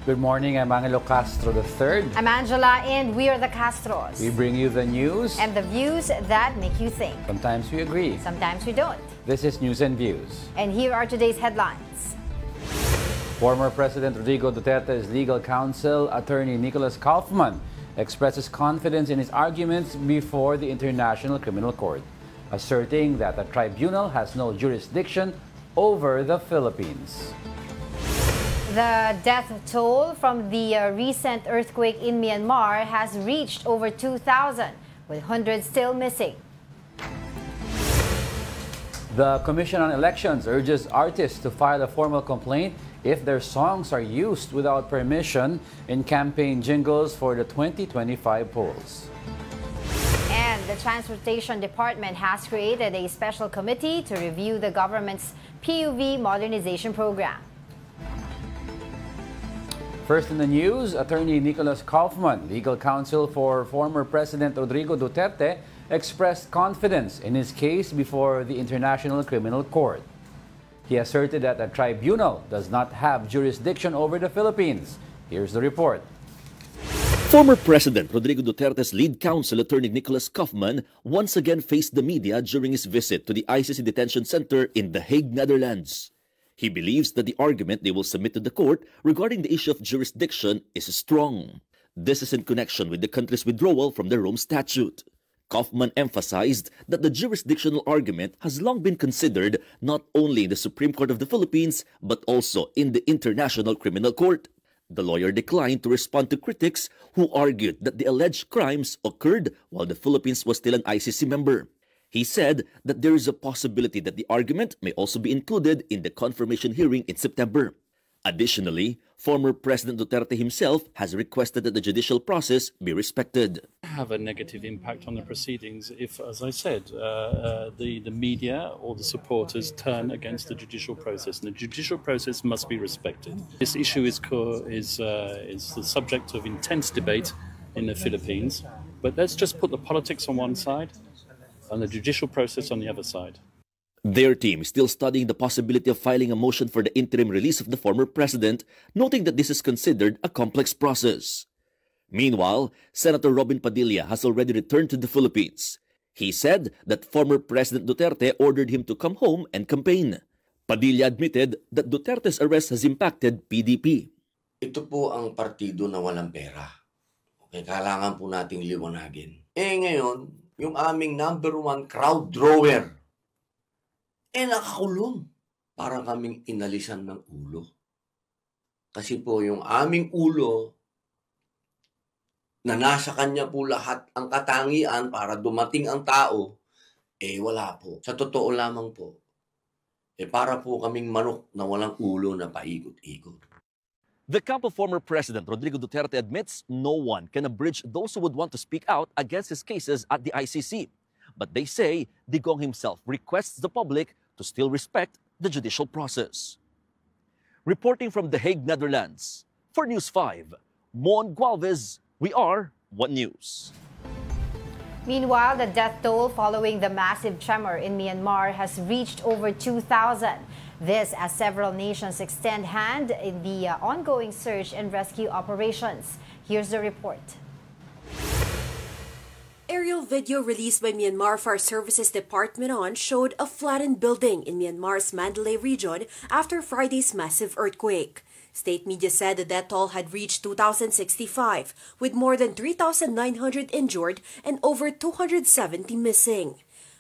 Good morning, I'm Angelo Castro III. I'm Angela, and we are the Castros. We bring you the news and the views that make you think. Sometimes we agree. Sometimes we don't. This is News and Views. And here are today's headlines. Former President Rodrigo Duterte's legal counsel, attorney Nicholas Kaufman, expresses confidence in his arguments before the International Criminal Court, asserting that the tribunal has no jurisdiction over the Philippines. The death toll from the recent earthquake in Myanmar has reached over 2,000, with hundreds still missing. The Commission on Elections urges artists to file a formal complaint if their songs are used without permission in campaign jingles for the 2025 polls. And the Transportation Department has created a special committee to review the government's PUV modernization program. First in the news, attorney Nicholas Kaufman, legal counsel for former President Rodrigo Duterte, expressed confidence in his case before the International Criminal Court. He asserted that the tribunal does not have jurisdiction over the Philippines. Here's the report. Former President Rodrigo Duterte's lead counsel, attorney Nicholas Kaufman, once again faced the media during his visit to the ICC Detention Center in The Hague, Netherlands. He believes that the argument they will submit to the court regarding the issue of jurisdiction is strong. This is in connection with the country's withdrawal from the Rome Statute. Kaufman emphasized that the jurisdictional argument has long been considered not only in the Supreme Court of the Philippines but also in the International Criminal Court. The lawyer declined to respond to critics who argued that the alleged crimes occurred while the Philippines was still an ICC member. He said that there is a possibility that the argument may also be included in the confirmation hearing in September. Additionally, former President Duterte himself has requested that the judicial process be respected. Have a negative impact on the proceedings if, as I said, the media or the supporters turn against the judicial process, and the judicial process must be respected. This issue is the subject of intense debate in the Philippines, but let's just put the politics on one side and the judicial process on the other side. Their team is still studying the possibility of filing a motion for the interim release of the former president, noting that this is considered a complex process. Meanwhile, Senator Robin Padilla has already returned to the Philippines. He said that former President Duterte ordered him to come home and campaign. Padilla admitted that Duterte's arrest has impacted PDP. Ito po ang partido na walang pera. Okay, kailangan po nating liwanagin. Ngayon, yung aming #1 crowd drawer, nakakulong. Para kaming inalisan ng ulo. Kasi po yung aming ulo, na nasa kanya po lahat ang katangian para dumating ang tao, wala po. Sa totoo lamang po, para po kaming manok na walang ulo na paikot-ikot. The camp of former President Rodrigo Duterte admits no one can abridge those who would want to speak out against his cases at the ICC. But they say Digong himself requests the public to still respect the judicial process. Reporting from The Hague, Netherlands, for News 5, Mon Gualvez, we are One News. Meanwhile, the death toll following the massive tremor in Myanmar has reached over 2,000. This as several nations extend hand in the ongoing search and rescue operations. Here's the report. Aerial video released by Myanmar Fire Services Department showed a flattened building in Myanmar's Mandalay region after Friday's massive earthquake. State media said the death toll had reached 2,065, with more than 3,900 injured and over 270 missing.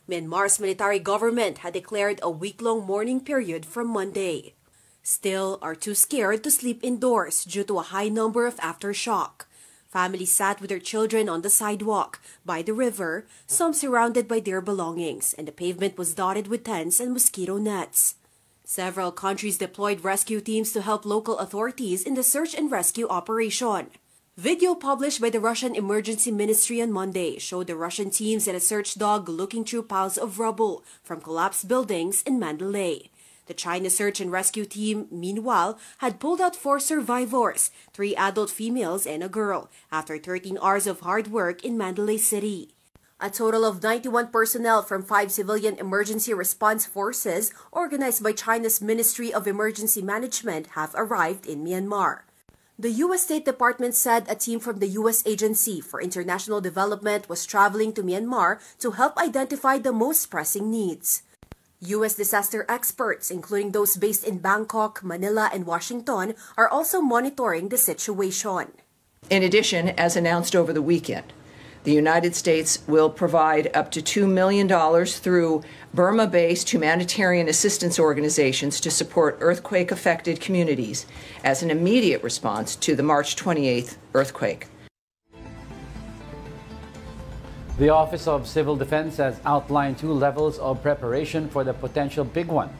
Myanmar's military government had declared a week-long mourning period from Monday. Still are too scared to sleep indoors due to a high number of aftershock. Families sat with their children on the sidewalk, by the river, some surrounded by their belongings, and the pavement was dotted with tents and mosquito nets. Several countries deployed rescue teams to help local authorities in the search and rescue operation. Video published by the Russian Emergency Ministry on Monday showed the Russian teams and a search dog looking through piles of rubble from collapsed buildings in Mandalay. The China Search and Rescue Team, meanwhile, had pulled out 4 survivors, 3 adult females and a girl, after 13 hours of hard work in Mandalay City. A total of 91 personnel from 5 civilian emergency response forces organized by China's Ministry of Emergency Management have arrived in Myanmar. The U.S. State Department said a team from the U.S. Agency for International Development was traveling to Myanmar to help identify the most pressing needs. U.S. disaster experts, including those based in Bangkok, Manila, and Washington, are also monitoring the situation. In addition, as announced over the weekend, the United States will provide up to $2 million through Burma-based humanitarian assistance organizations to support earthquake-affected communities as an immediate response to the March 28th earthquake. The Office of Civil Defense has outlined 2 levels of preparation for the potential big one.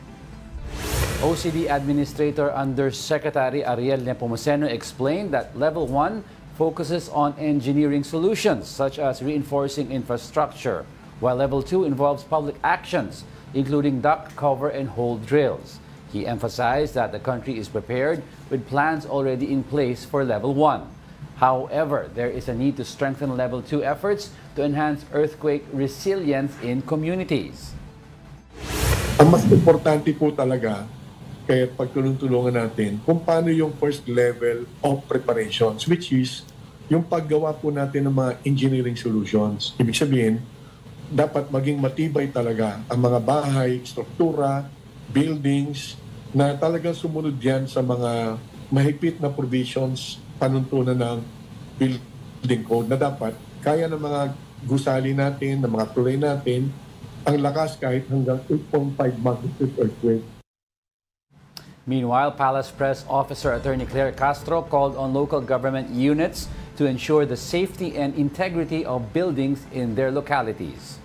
OCD Administrator Undersecretary Ariel Nepomuceno explained that Level 1 focuses on engineering solutions such as reinforcing infrastructure, while Level 2 involves public actions, including duct cover and hole drills. He emphasized that the country is prepared with plans already in place for Level 1. However, there is a need to strengthen Level 2 efforts to enhance earthquake resilience in communities. Ang mas importante po talaga kaya pagtulong-tulungan natin kung paano yung first level of preparations, which is yung paggawa po natin ng mga engineering solutions. Ibig sabihin, dapat maging matibay talaga ang mga bahay, struktura, buildings, na talagang sumunod yan sa mga mahigpit na provisions, panuntunan ng building code na dapat kaya ng mga gusali natin, ng mga tulay natin, ang lakas kahit hanggang 8.5 magnitude earthquake. Meanwhile, Palace Press Officer Attorney Claire Castro called on local government units to ensure the safety and integrity of buildings in their localities.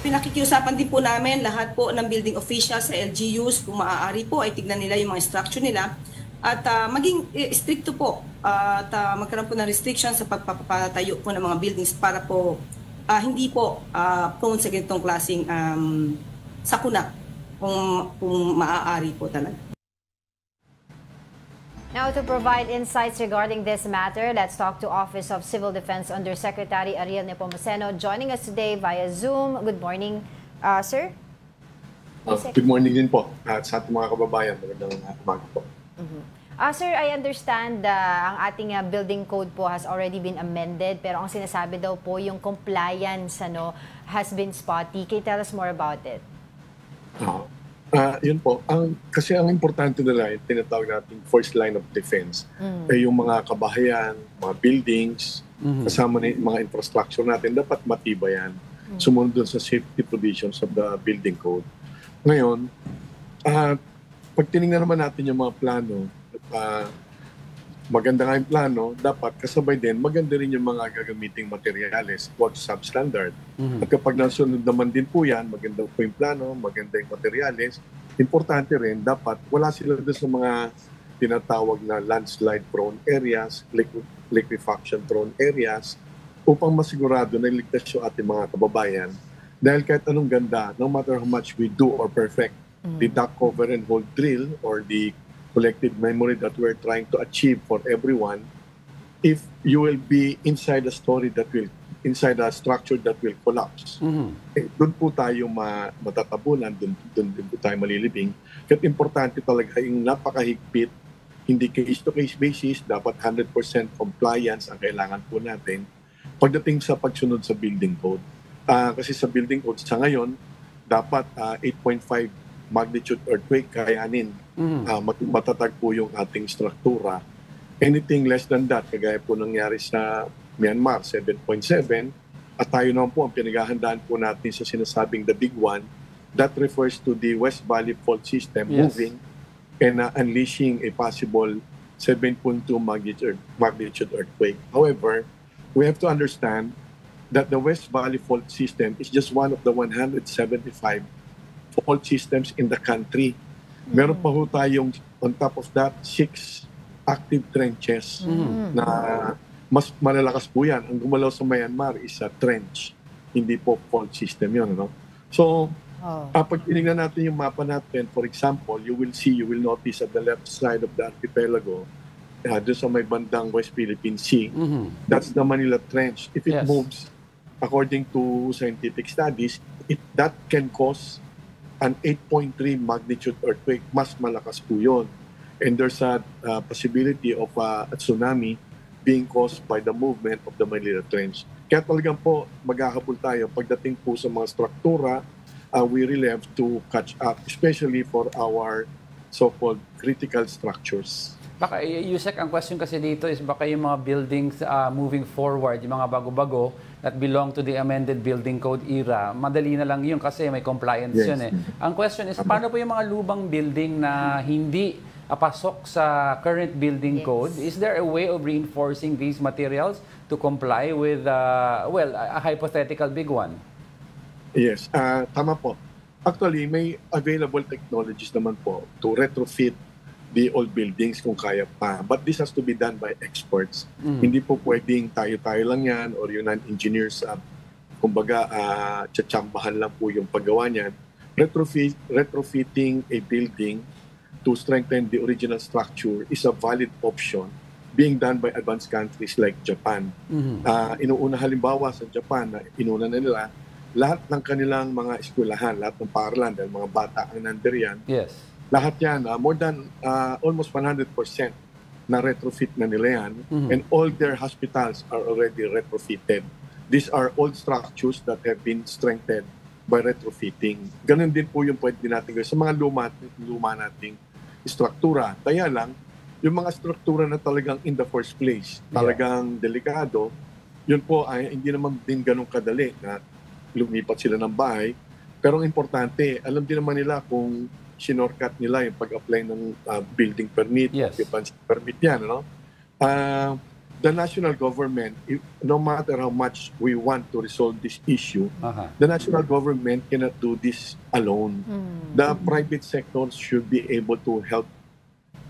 Pinakikiusapan din po namin lahat po ng building officials sa LGUs kung maaari po ay tignan nila yung mga structure nila at maging stricto po at magkaroon po ng restriction sa pagpapatayo po ng mga buildings para po hindi po prone sa ganitong klaseng sakuna. Kung maaari po talaga. Now, to provide insights regarding this matter, let's talk to Office of Civil Defense Undersecretary Ariel Nepomuceno joining us today via Zoom. Good morning, sir. Good morning din po sa ating mga kababayan. Magandang umaga po. Sir, I understand ang ating building code po has already been amended, pero ang sinasabi daw po yung compliance has been spotty. Can you tell us more about it? Yun po. Kasi ang importante nila, yung tinatawag natin first line of defense, ay yung mga kabahayan, mga buildings, kasama na yung mga infrastructure natin, dapat matibayan. Sumunod dun sa safety provisions of the building code. Ngayon, pag tinignan naman natin yung mga plano, maganda nga yung plano, dapat kasabay din, maganda rin yung mga gagamiting materials, huwag substandard. At kapag nasunod naman din po yan, maganda po yung plano, maganda yung materials, importante rin, dapat wala sila doon sa mga tinatawag na landslide prone areas, liquefaction prone areas, upang masigurado na iligtas yung ating mga kababayan. Dahil kahit anong ganda, no matter how much we do or perfect, the duct cover and hole drill or the collective memory that we're trying to achieve for everyone, if you will be inside a inside a structure that will collapse, doon po tayo matatabunan, doon po tayo malilibing. Kaya importante talaga yung napakahigpit, hindi case-to-case basis, dapat 100% compliance ang kailangan po natin pagdating sa pagsunod sa building code. Kasi sa building code sa ngayon, dapat 8.5 magnitude earthquake kayanin. Matatag po yung ating struktura. Anything less than that, kagaya po nangyari sa Myanmar, 7.7, at tayo naman po ang pinaghahandaan po natin sa sinasabing the big one, that refers to the West Valley Fault System moving and unleashing a possible 7.2 magnitude earthquake. However, we have to understand that the West Valley Fault System is just one of the 175 fault systems in the country. Meron pa ho tayong, on top of that, 6 active trenches na mas malalakas po yan. Ang gumalaw sa Myanmar is a trench, hindi po fault system yun. So, pag tinignan natin yung mapa natin, for example, you will notice at the left side of the archipelago, doon sa may bandang West Philippine Sea, that's the Manila Trench. If it moves, according to scientific studies, that can cause an 8.3 magnitude earthquake. Mas malakas po yun. And there's a possibility of a tsunami being caused by the movement of the Manila Trench. Kaya talagang po maghahabol tayo pagdating po sa mga struktura, we really have to catch up, especially for our so-called critical structures. Baka, Yusek, ang question kasi dito is baka yung mga buildings moving forward, yung mga bago-bago that belong to the amended building code era, madali na lang yun kasi may compliance yun eh. Ang question is, paano po yung mga lubang building na hindi pasok sa current building code? Is there a way of reinforcing these materials to comply with, well, a hypothetical big one? Yes, tama po. Actually, may available technologies naman po to retrofit the old buildings kung kaya pa. But this has to be done by experts. Hindi po pwedeng tayo-tayo lang yan or yung non-engineers, kumbaga, tsatsambahan lang po yung paggawa niyan. Retrofitting a building to strengthen the original structure is a valid option being done by advanced countries like Japan. Inuuna halimbawa sa Japan, inuna na nila lahat ng kanilang mga eskwelahan, lahat ng paaralan, dahil mga bata ang nandiriyan. Yes. Lahat yan, more than almost 100% na retrofit na nila yan. And all their hospitals are already retrofitted. These are old structures that have been strengthened by retrofitting. Ganun din po yung pwede natin gawin sa mga luma nating struktura. Kaya lang, yung mga struktura na talagang in the first place, talagang delikado, yun po ay hindi naman din ganun kadali na lumipat sila ng bahay. Pero ang importante, alam din naman nila kung sinorkat nila yung pag-apply ng building permit, occupancy permit yan. No? The national government, no matter how much we want to resolve this issue, the national government cannot do this alone. The private sector should be able to help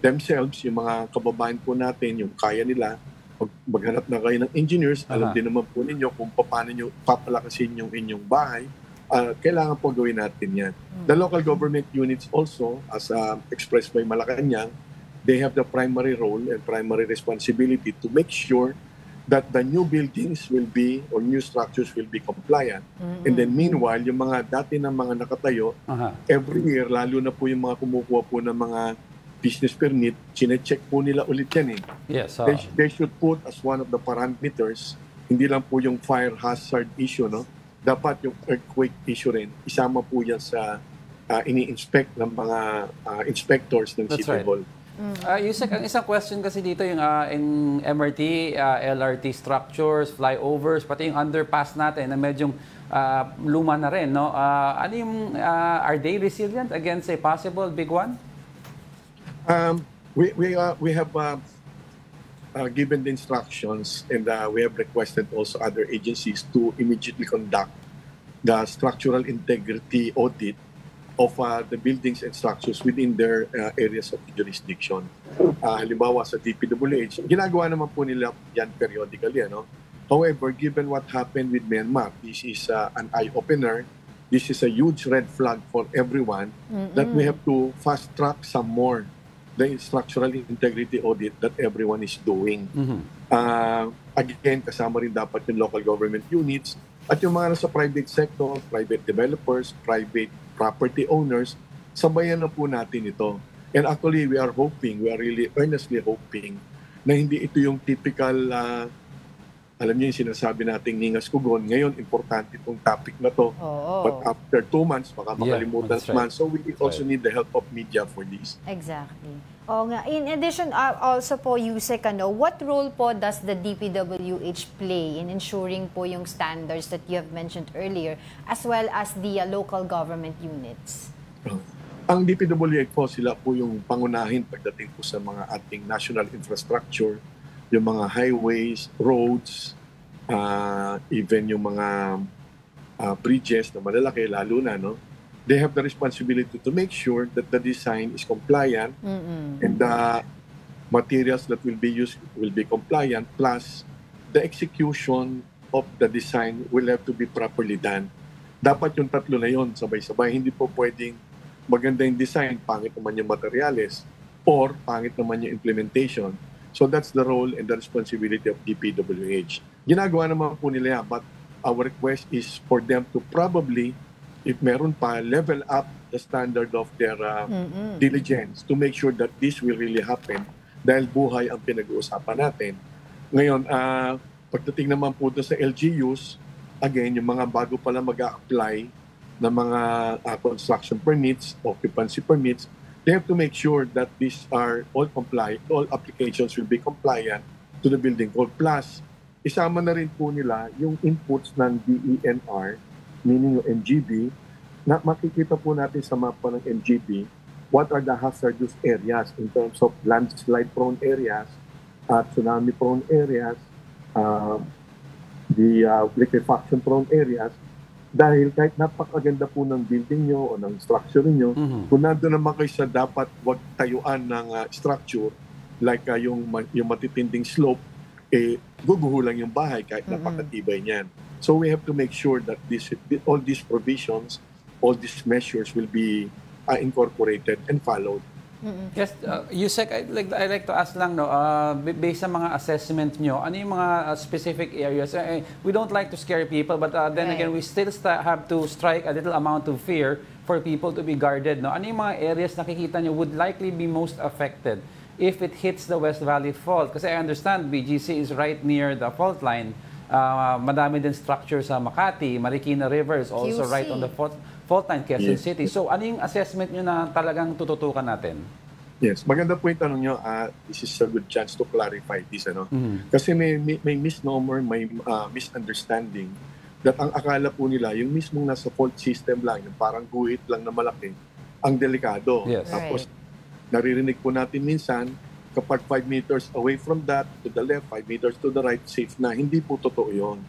themselves, yung mga kababayan po natin, yung kaya nila, maghanap na kayo ng engineers, alam din naman po ninyo kung paano nyo papalakasin yung inyong bahay, kailangan po gawin natin yan. The local government units also, as expressed by Malacanang, they have the primary role and primary responsibility to make sure that the new buildings will be, or new structures will be compliant. And then meanwhile, yung mga dati ng mga nakatayo, every year, lalo na po yung mga kumukuha po ng mga business permit, chine-check po nila ulit yan eh. Yes, they should put as one of the parameters, hindi lang po yung fire hazard issue, no? Dapat yung earthquake issue rin, isama po yan sa ini-inspect ng mga inspectors ng City Hall. Yusek, ang isang question kasi dito yung in MRT, LRT structures, flyovers, pati yung underpass natin na medyong luma na rin, no? Ano yung, are they resilient against a possible big one? We have given the instructions, and we have requested also other agencies to immediately conduct the structural integrity audit of the buildings and structures within their areas of jurisdiction. Halimbawa sa DPWH, ginagawa naman po nila yan periodically. Ano? However, given what happened with Myanmar, this is an eye-opener. This is a huge red flag for everyone that we have to fast-track some more the structural integrity audit that everyone is doing. Again, kasama rin dapat yung local government units at yung mga nasa private sector, private developers, private property owners, sabayan na po natin ito. And actually, we are really earnestly hoping na hindi ito yung typical, alam niyo yung sinasabi nating ningas kugon. Ngayon, importante itong topic na to. But after 2 months, baka makalimutan naman. So we also need the help of media for this. Exactly. O nga. In addition, also po, Yusek, what role po does the DPWH play in ensuring po yung standards that you have mentioned earlier, as well as the local government units? Ang DPWH po, sila po yung pangunahin pagdating po sa mga ating national infrastructure, yung mga highways, roads, even yung mga bridges na malalaki, lalo na, no? They have the responsibility to make sure that the design is compliant and the materials that will be used will be compliant, plus the execution of the design will have to be properly done. Dapat yung tatlo na yun, sabay-sabay. Hindi po pwedeng maganda yung design, pangit naman yung materials, or pangit naman yung implementation. So that's the role and the responsibility of DPWH. Ginagawa naman po nila yan, but our request is for them to probably if meron pa, level up the standard of their diligence to make sure that this will really happen dahil buhay ang pinag-uusapan natin. Ngayon, pagdating naman po sa LGUs, again, yung mga bago pala mag-a-apply ng mga construction permits, occupancy permits, they have to make sure that these are all compliant, all applications will be compliant to the building code. Plus, isama na rin po nila yung inputs ng DENR, meaning yung NGB, na makikita po natin sa mapa ng NGB what are the hazardous areas in terms of landslide-prone areas, tsunami-prone areas, the liquefaction-prone areas. Dahil kahit napakaganda po ng building nyo o ng structure nyo, kung nandun naman kayo sa dapat wag tayuan ng structure, like yung matitinding slope, guguho lang yung bahay kahit napakatibay niyan. So we have to make sure that all these provisions, all these measures will be incorporated and followed. Yes, Yusek, I like to ask lang, no, based sa mga assessment nyo, ano yung mga specific areas? We don't like to scare people, but then again, we still have to strike a little amount of fear for people to be guarded. No? Ano yung mga areas nakikita nyo would likely be most affected if it hits the West Valley Fault? Kasi I understand BGC is right near the fault line. Madami din structure sa Makati, Marikina River is also right on the fault line, Quezon City. So ano yung assessment nyo na talagang tututukan natin? Yes, maganda po yung tanong nyo. This is a good chance to clarify this. Kasi may misnomer, may misunderstanding that ang akala po nila, yung mismong nasa fault system lang, yung parang guhit lang na malaki, ang delikado. Yes. Tapos naririnig po natin minsan, kapag 5 meters away from that, to the left, 5 meters to the right, safe na. Hindi po totoo yun.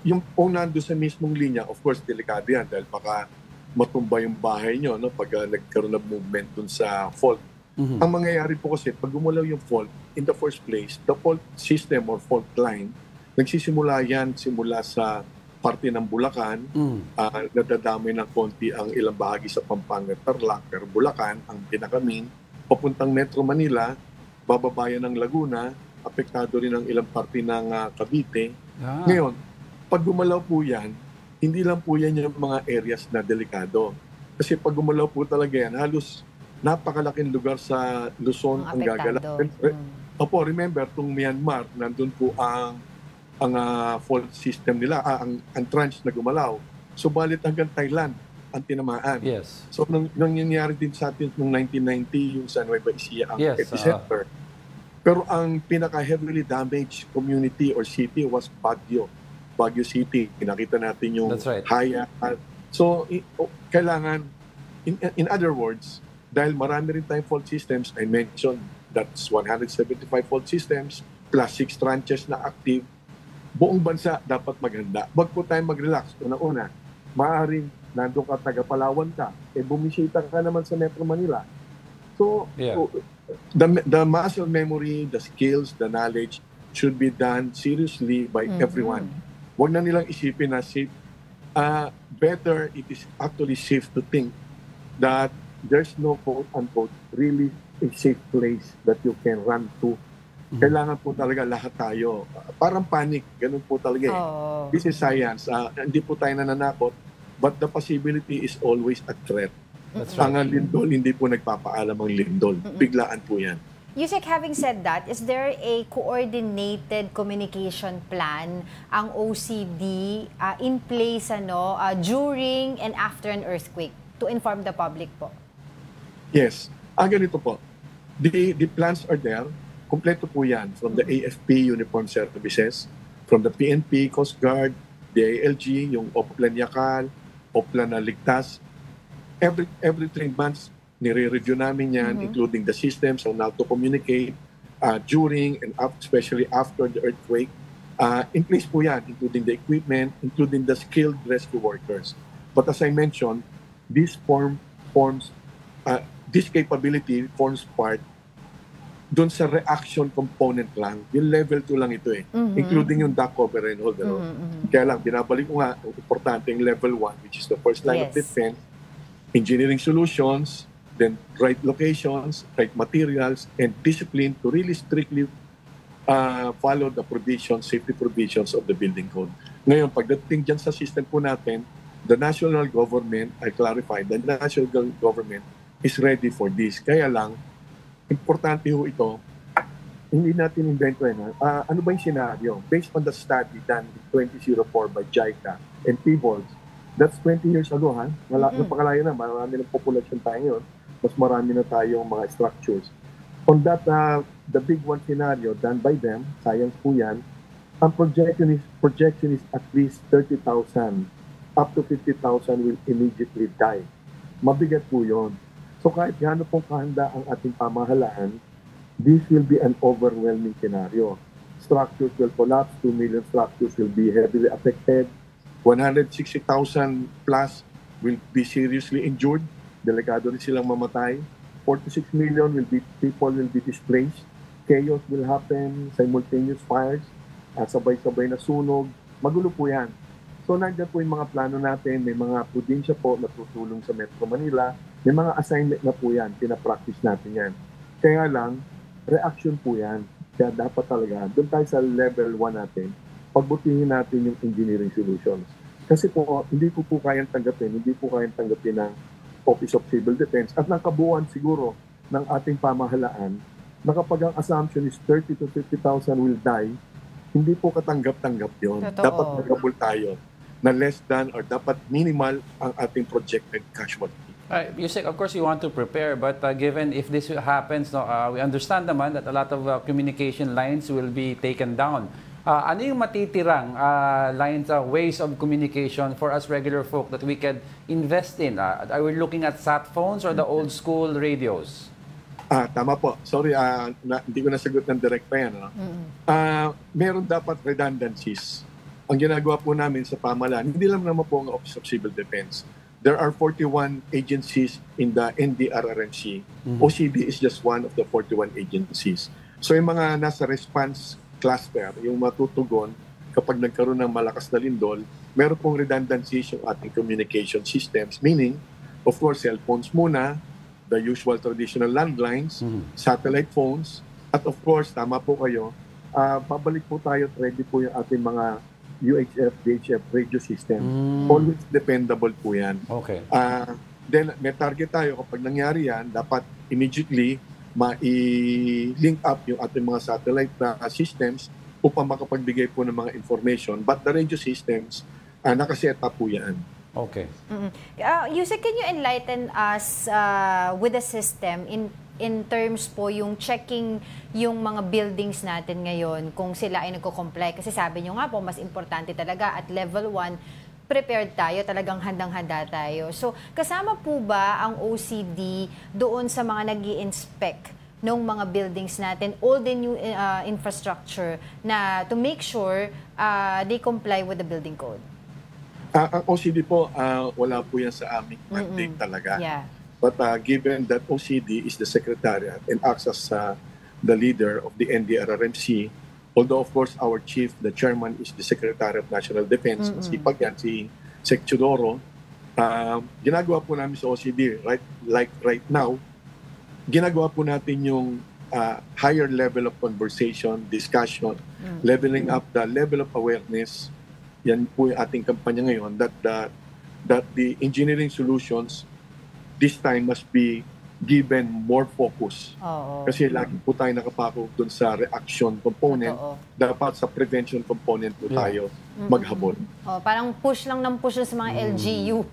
Yung kung nandun sa mismong linya, of course, delikado yan dahil baka matumba yung bahay nyo pag nagkaroon ng movement dun sa fault. Ang mangyayari po kasi, pag gumalaw yung fault, in the first place, the fault system or fault line, nagsisimula yan simula sa parte ng Bulacan, nadadamay ng konti ang ilang bahagi sa Pampanga, Tarlac, pero Bulacan, ang pinakamin, papuntang Metro Manila, bababayan ng Laguna, apektado rin ang ilang parte ng Cavite. Ngayon, pag gumalaw po yan, hindi lang po yan yung mga areas na delikado. Kasi pag gumalaw po talaga yan, halos napakalaking lugar sa Luzon ang gagalaw. Opo, remember, itong Myanmar, nandun po ang fault system nila, ang tranche na gumalaw. So, balit hanggang Thailand ang tinamaan. Yes. So, nangyayari din sa atin noong 1990, yung sa Nueva Ecija ang epicenter. Pero ang pinaka-heavily damaged community or city was Baguio. Baguio City. Nakita natin yung Haya. So, kailangan, in other words, dahil marami rin tayong fault systems, I mentioned that's 175 fault systems plus 6 tranches na active. Buong bansa dapat maghanda. Wag po tayong mag-relax. Una-una, maaaring nandun ka, taga-Palawan ka, bumisita ka naman sa Metro Manila. So, the muscle memory, the skills, the knowledge should be done seriously by everyone. Huwag na nilang isipin na safe. Better, it is actually safe to think that there's no quote-unquote really a safe place that you can run to. Kailangan po talaga lahat tayo. Parang panic, ganun po talaga. This is science. Hindi po tayo nananakot, but the possibility is always a threat. Ang lindol, hindi po nagpapaalam ang lindol. Biglaan po yan. Yusek, having said that, is there a coordinated communication plan ang OCD in place during and after an earthquake to inform the public po? Yes. Ganito po. The plans are there. Kompleto po yan. From the AFP, Uniform Services, from the PNP, Coast Guard, the ALG, yung Oplan Yakal, Oplan na Ligtas. Every 3 months, nire-review namin yan, including the systems on how to communicate during and especially after the earthquake. In place po yan, including the equipment, including the skilled rescue workers. But as I mentioned, this capability forms part doon sa reaction component lang. Yung level 2 lang ito including yung duck cover and hold. Kaya lang, binabalik ko nga, importante yung level 1, which is the first line of defense, engineering solutions, then right locations, right materials, and discipline to really strictly follow the provisions, safety provisions of the building code. Ngayon, pagdating dyan sa system po natin, the national government, I clarify, the national government is ready for this. Kaya lang, importante ho ito, hindi natin invento yan. Ano ba yung scenario? Based on the study done in 2004 by JICA and PBOLS, that's 20 years ago, ha? Napakalayo na, marami ng population tayo ngayon, mas marami na tayong mga structures. On that, the big one scenario done by them, science po yan, ang projection is at least 30,000 up to 50,000 will immediately die. Mabigat po yun. So kahit gaano pong kahanda ang ating pamahalaan, this will be an overwhelming scenario. Structures will collapse, 2 million structures will be heavily affected, 160,000 plus will be seriously injured, delikado rin silang mamatay, 46 million people will be displaced, chaos will happen, simultaneous fires, sabay-sabay na sunog, magulo po yan. So nandiyan po yung mga plano natin, may mga probinsya po na tutulong sa Metro Manila, may mga assignment na po yan, pinapractice natin yan. Kaya lang, reaction po yan. Kaya dapat talaga, doon tayo sa level 1 natin, pagbutihin natin yung engineering solutions. Kasi po, hindi po kayang tanggapin ng Office of Civil Defense at ng kabuuan siguro ng ating pamahalaan na kapag ang assumption is 30 to 50,000 will die, hindi po katanggap-tanggap yun. Totoo. Dapat magabol tayo na less than or dapat minimal ang ating projected casualty. Yusek, of course, you want to prepare, but given if this happens, no, we understand naman that a lot of communication lines will be taken down. Ano yung matitirang lines, ways of communication for us regular folk that we can invest in? Are we looking at sat phones or the old school radios? Tama po. Sorry, hindi ko nasagot ng direct pa yan. Meron dapat redundancies. Ang ginagawa po namin sa pamahalaan, hindi lang naman po ang Office of Civil Defense. There are 41 agencies in the NDRRMC. OCD is just one of the 41 agencies. So yung mga nasa response cluster, yung matutugon kapag nagkaroon ng malakas na lindol, meron pong redundancies yung ating communication systems. Meaning, of course, cellphones muna, the usual traditional landlines, satellite phones, at of course, tama po kayo, pabalik po tayo, ready po yung ating mga UHF, VHF radio system. Always dependable po yan. Okay. Then may target tayo kapag nangyari yan, dapat immediately ma-link up yung ating mga satellite systems upang makapagbigay po ng mga information. But the radio systems, nakaset up po yan. Okay. Yusek, can you enlighten us with the system in terms po yung checking yung mga buildings natin ngayon kung sila ay nagko-comply? Kasi sabi nyo nga po, mas importante talaga at level 1, prepared tayo, talagang handang-handa tayo. So, kasama po ba ang OCD doon sa mga nag-i-inspect ng mga buildings natin, all the new infrastructure na to make sure they comply with the building code? Ang OCD po, wala po yan sa aming mandate talaga. Yeah. But given that OCD is the secretariat and acts as the leader of the NDRRMC, although of course our chief, the chairman, is the Secretary of National Defense, si Pagyan, si Sec Chudoro, ginagawa po namin sa OCD, right now, ginagawa po natin yung higher level of conversation, discussion, leveling up the level of awareness. Yan po yung ating kampanya ngayon that the engineering solutions this time must be given more focus. Kasi lagi po tayo nakapako dun sa reaction component. Dapat sa prevention component po tayo maghabol. Parang push lang ng push sa mga LGU.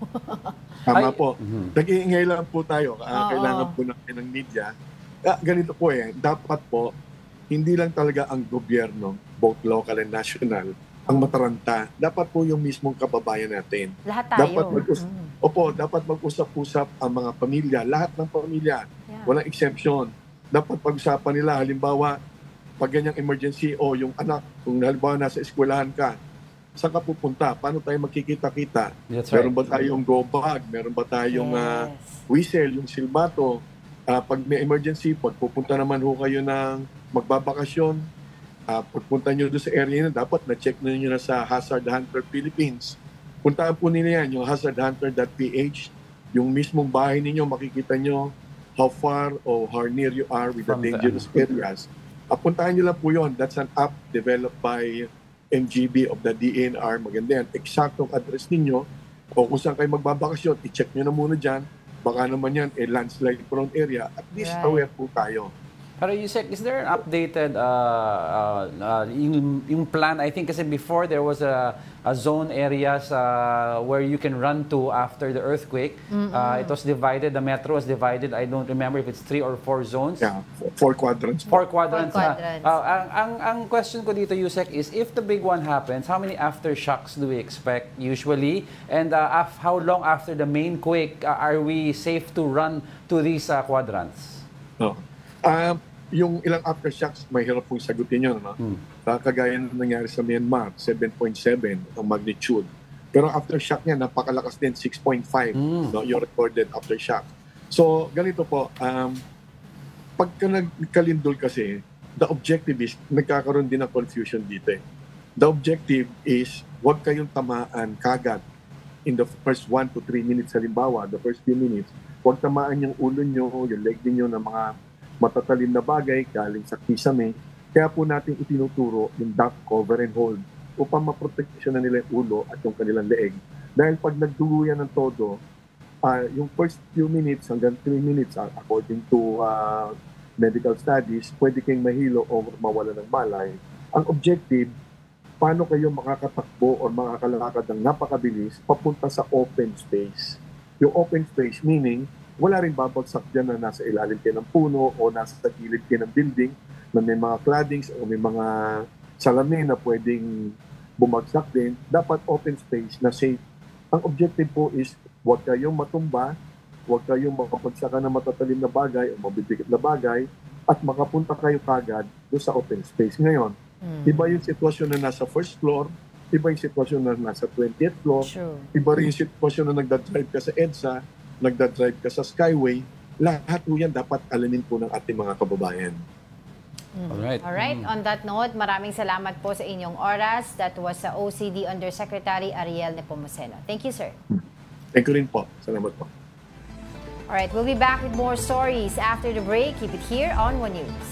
Tama po. Nag-iingay lang po tayo. Kailangan po natin ng media. Ganito po dapat po, hindi lang talaga ang gobyerno, both local and national, ang mataranta. Dapat po yung mismong kababayan natin. Lahat tayo. Dapat mag-usap-usap ang mga pamilya, lahat ng pamilya. Yeah. Walang exemption. Dapat pag-usapan nila, halimbawa, pag ganyang emergency o yung anak, kung halimbawa nasa eskwelahan ka, saan ka pupunta? Paano tayo magkikita-kita? That's Meron ba tayong go bag? Meron ba tayong whistle, yung silbato? Pag may emergency, pag pupunta naman ho kayo ng magbabakasyon, pagpunta nyo doon sa area na dapat na-check na nyo na sa Hazard Hunter Philippines. Puntaan po nila yan, yung hazardhunter.ph, yung mismong bahay ninyo, makikita nyo how far or how near you are with the dangerous areas. Puntaan nyo lang po yun. That's an app developed by MGB of the DNR. Maganda yan. Eksaktong address ninyo, O kung saan kayo magbabakasyon, i-check nyo na muna dyan. Baka naman yan, landslide prone area. At least aware po tayo. Pero Yusek, is there an updated yung plan? I think kasi before there was a zone areas where you can run to after the earthquake. It was divided, the metro was divided. I don't remember if it's 3 or 4 zones. Yeah, 4 quadrants. 4 quadrants. 4 quadrants. Ang question ko dito, Yusek, is if the big one happens, how many aftershocks do we expect usually? And how long after the main quake are we safe to run to these quadrants? No. Yung ilang aftershocks, mahirap pong sagutin yun. No? Kagaya na nangyari sa Myanmar, 7.7 ang magnitude. Pero aftershock niya, napakalakas din, 6.5 no, yung recorded aftershock. So, ganito po, pagka nagkalindol kasi, the objective is, nagkakaroon din ng confusion dito. The objective is, huwag kayong tamaan kagad in the first 1 to 3 minutes, halimbawa, the first few minutes, huwag tamaan yung ulo nyo, yung leg niyo ng mga matatalim na bagay galing sa kisame. Kaya po natin itinuturo yung duck, cover, and hold upang maproteksyon na nila yung ulo at yung kanilang leeg. Dahil pag nagduguyan ng todo, yung first few minutes hanggang 3 minutes, according to medical studies, pwede kayong mahilo o mawala ng malay. Ang objective, paano kayo makakatakbo o makakalakad ng napakabilis papunta sa open space. Yung open space meaning, wala rin babagsak dyan na nasa ilalim kayo ng puno o nasa gilid kayo ng building na may mga claddings o may mga salamin na pwedeng bumagsak din. Dapat open space na safe. Ang objective po is huwag kayong matumba, huwag kayong makapagsakan ng matatalim na bagay o mabibigat na bagay at makapunta kayo kagad doon sa open space. Ngayon, iba yung sitwasyon na nasa first floor, iba yung sitwasyon na nasa 20th floor, iba rin yung sitwasyon na nagdadrive ka sa EDSA, nagdadrive ka sa Skyway, lahat po yan dapat alamin po ng ating mga kababayan. Alright. On that note, maraming salamat po sa inyong oras. That was sa OCD Undersecretary Ariel Nepomuceno. Thank you, sir. Thank you rin po. Salamat po. Alright, we'll be back with more stories after the break. Keep it here on One News.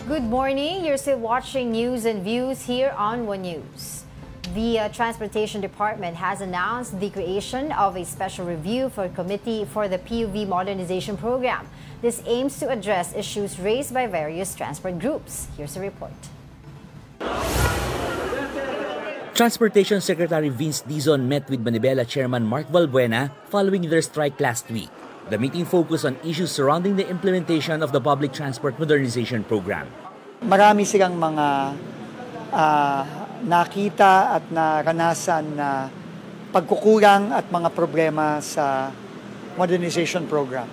Good morning. You're still watching News and Views here on One News. The Transportation Department has announced the creation of a special review for committee for the PUV modernization program. This aims to address issues raised by various transport groups. Here's a report. Transportation Secretary Vince Dizon met with Manibela Chairman Mark Valbuena following their strike last week. The meeting focused on issues surrounding the implementation of the Public Transport Modernization Program. Marami silang mga nakita at naranasan na pagkukulang at mga problema sa modernization program.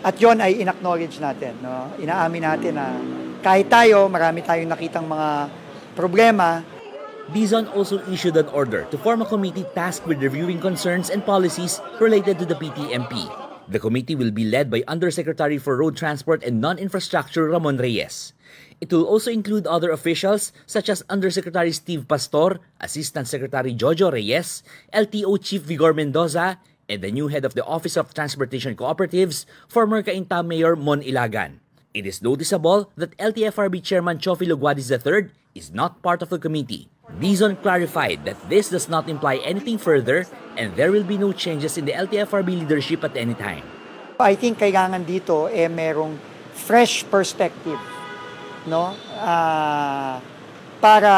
At yon ay in-acknowledge natin. No? Inaamin natin na kahit tayo, marami tayong nakitang mga problema. Dizon also issued an order to form a committee tasked with reviewing concerns and policies related to the PTMP. The committee will be led by Undersecretary for Road Transport and Non-Infrastructure Ramon Reyes. It will also include other officials such as Undersecretary Steve Pastor, Assistant Secretary Jojo Reyes, LTO Chief Vigor Mendoza, and the new head of the Office of Transportation Cooperatives, former Cainta Mayor Mon Ilagan. It is noticeable that LTFRB Chairman Chofi Luguadis III is not part of the committee. Dizon clarified that this does not imply anything further and there will be no changes in the LTFRB leadership at any time. I think kailangan dito merong fresh perspective, no? Para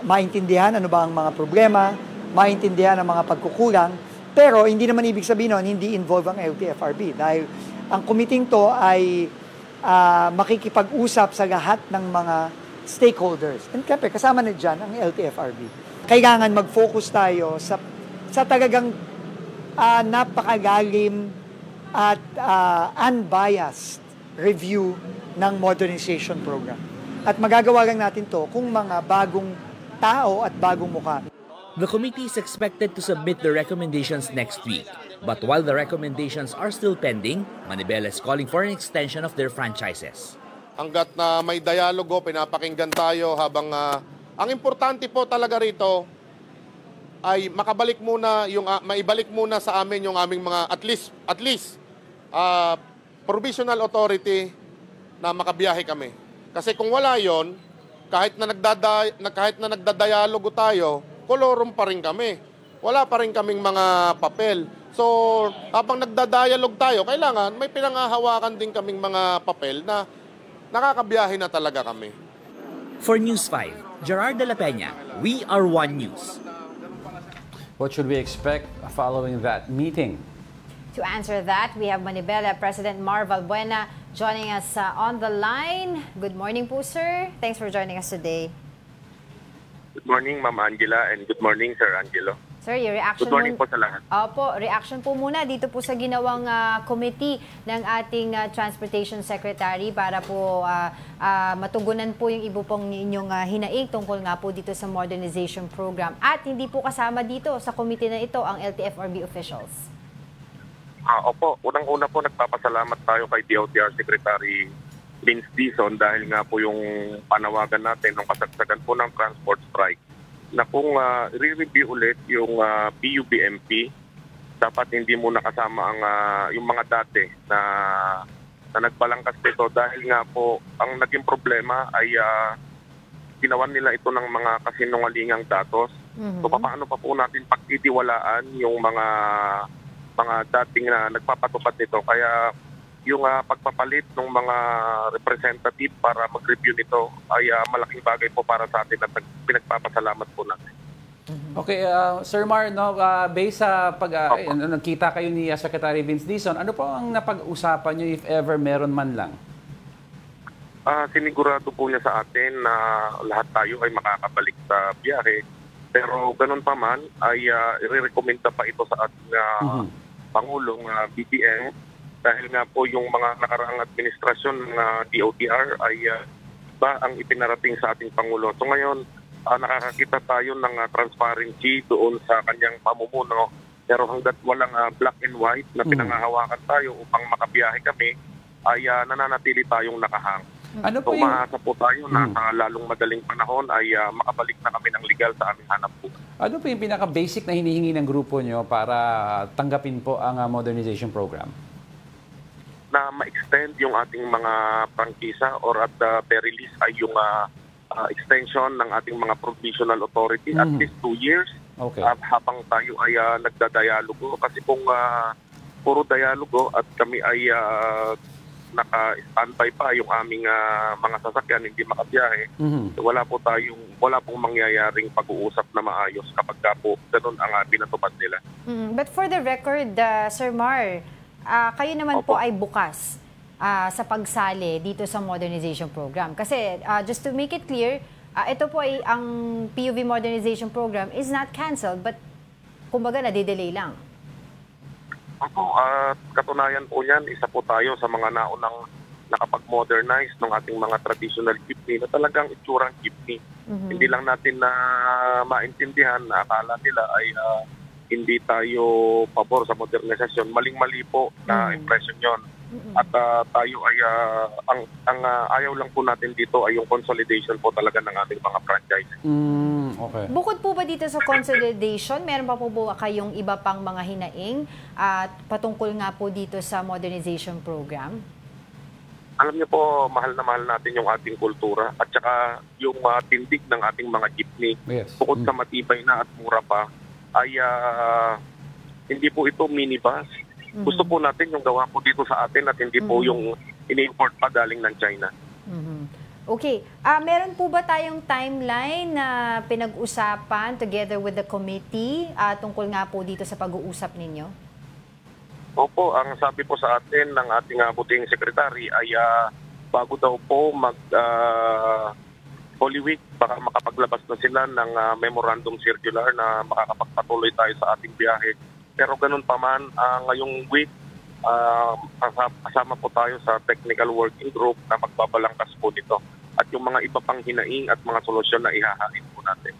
maintindihan ano ba ang mga problema, maintindihan ang mga pagkukulang, pero hindi naman ibig sabihin nun, hindi involve ang LTFRB dahil ang committee to ay makikipag-usap sa lahat ng mga stakeholders. And siyempre, kasama na dyan ang LTFRB. Kailangan mag-focus tayo sa talagang napakalalim at unbiased review ng modernization program. At magagawa lang natin to kung mga bagong tao at bagong mukha. The committee is expected to submit the recommendations next week. But while the recommendations are still pending, Manibela is calling for an extension of their franchises. Hanggat na may dialogo, pinapakinggan tayo habang ang importante po talaga rito ay maibalik muna sa amin yung aming mga at least provisional authority na makabiyahe kami. Kasi kung wala yon, kahit na nagdadialogo tayo, kolorum pa rin kami. Wala pa rin kaming mga papel. So, habang nagdadialog tayo, kailangan may pinanghahawakan din kaming mga papel na nakakabiyahe na talaga kami. For News 5, Gerard de la Peña, We Are One News. What should we expect following that meeting? To answer that, we have Manibela President Mar Valbuena joining us on the line. Good morning po, sir. Thanks for joining us today. Good morning, Ma'am Angela, and good morning, Sir Angelo. Sir, your reaction Good morning po sa lahat. Opo, reaction po muna dito po sa ginawang committee ng ating Transportation Secretary para po matugunan po yung iba pong inyong hinaing tungkol nga po dito sa modernization program. At hindi po kasama dito sa committee na ito ang LTFRB officials. Opo, unang-una po nagpapasalamat tayo kay DOTR Secretary Vince Dizon dahil nga po yung panawagan natin ng kasagsagan po ng transport strike na kung re-review ulit yung PUBMP, dapat hindi muna kasama ang yung mga dati na nagbalangkas nito dahil nga po ang naging problema ay ginawa nila ito ng mga kasinungalingang datos. So paano pa po natin pagtitiwalaan yung mga dating na nagpapatupad nito, kaya yung pagpapalit ng mga representative para mag-review nito ay malaking bagay po para sa atin at pinagpapasalamat po natin. Okay, Sir Mar, no, based sa nagkita kayo ni Secretary Vince Dizon, ano po ang napag-usapan niyo if ever meron man lang? Sinigurado po niya sa atin na lahat tayo ay makakabalik sa biyahe. Pero ganun pa man ay i-recommenda pa ito sa ating Pangulong BBM dahil nga po yung mga nakaraang administrasyon ng DOTR ay ba ang ipinarating sa ating Pangulo. So ngayon, nakakakita tayo ng transparency doon sa kanyang pamumuno. Pero hanggat walang black and white na pinangahawakan tayo upang makabiyahe kami, ay nananatili tayong nakahang. Ano so maasa po tayo na sa lalong madaling panahon ay makabalik na kami ng legal sa aming hanap po. Ano po yung pinaka-basic na hinihingi ng grupo nyo para tanggapin po ang modernization program? Na ma-extend yung ating mga prangkisa or at the very least ay yung extension ng ating mga provisional authority at least 2 years habang tayo ay nagdadialogo. Kasi kung puro dialogo at kami ay naka-standby pa yung aming mga sasakyan hindi makabiyahe, so wala pong mangyayaring pag-uusap na maayos kapag po ganun ang pinatupad nila. But for the record, Sir Mar, kayo naman po ay bukas sa pagsali dito sa modernization program. Kasi just to make it clear, ito po ay ang PUV modernization program is not canceled but kumbaga nadidelay lang. Opo, katunayan po yan, isa po tayo sa mga naunang nakapag-modernize ng ating mga traditional jeepney na talagang itsurang jeepney. Hindi lang natin na maintindihan na akala nila ay hindi tayo pabor sa modernisasyon. Maling-mali po na impression yon. At tayo ay ang ayaw lang po natin dito ay yung consolidation po talaga ng ating mga franchise. Okay. Bukod po ba dito sa consolidation, meron pa po ba kayong iba pang mga hinaing at patungkol nga po dito sa modernization program? Alam niyo po, mahal na mahal natin yung ating kultura at saka yung tindig ng ating mga jeepney. Yes. Bukod sa matibay na at mura pa, ay hindi po ito minibus. Gusto po natin yung gawa po dito sa atin at hindi po yung ini-import pa galing ng China. Okay. Meron po ba tayong timeline na pinag-usapan together with the committee tungkol nga po dito sa pag-uusap ninyo? Opo, ang sabi po sa atin ng ating buting secretary ay bago daw po Holy Week, baka makapaglabas na sila ng memorandum circular na makakapagpatuloy tayo sa ating biyahe. Pero ganun pa man, ngayong week, kasama po tayo sa technical working group na magbabalangkas po nito. At yung mga iba pang hinaing at mga solusyon na ihahain po natin.